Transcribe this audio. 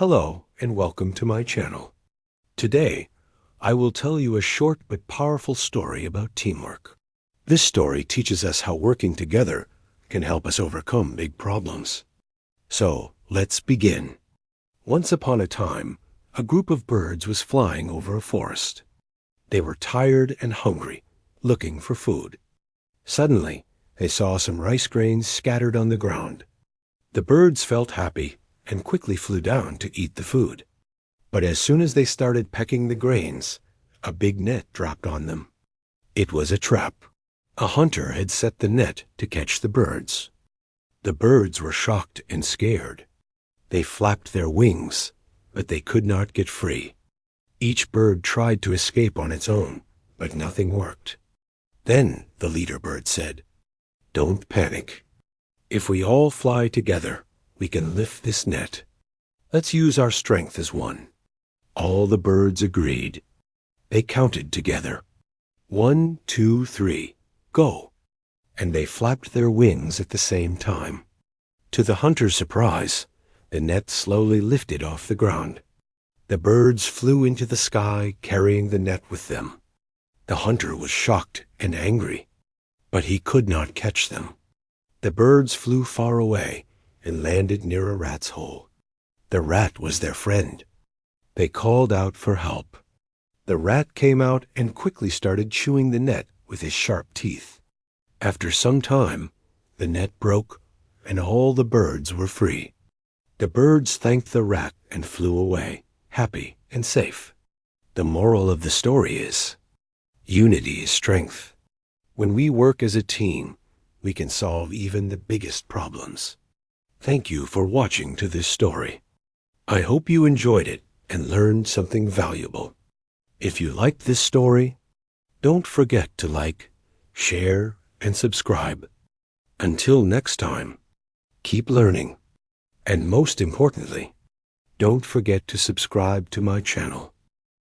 Hello and welcome to my channel. Today, I will tell you a short but powerful story about teamwork. This story teaches us how working together can help us overcome big problems. So, let's begin. Once upon a time, a group of birds was flying over a forest. They were tired and hungry, looking for food. Suddenly, they saw some rice grains scattered on the ground. The birds felt happy and quickly flew down to eat the food. But as soon as they started pecking the grains, a big net dropped on them. It was a trap. A hunter had set the net to catch the birds. The birds were shocked and scared. They flapped their wings, but they could not get free. Each bird tried to escape on its own, but nothing worked. Then the leader bird said, "Don't panic. If we all fly together, we can lift this net. Let's use our strength as one." All the birds agreed. They counted together. 1, 2, 3, go! And they flapped their wings at the same time. To the hunter's surprise, the net slowly lifted off the ground. The birds flew into the sky, carrying the net with them. The hunter was shocked and angry, but he could not catch them. The birds flew far away and landed near a rat's hole. The rat was their friend. They called out for help. The rat came out and quickly started chewing the net with his sharp teeth. After some time, the net broke and all the birds were free. The birds thanked the rat and flew away, happy and safe. The moral of the story is, unity is strength. When we work as a team, we can solve even the biggest problems. Thank you for watching to this story. I hope you enjoyed it and learned something valuable. If you liked this story, don't forget to like, share, and subscribe. Until next time, keep learning. And most importantly, don't forget to subscribe to my channel.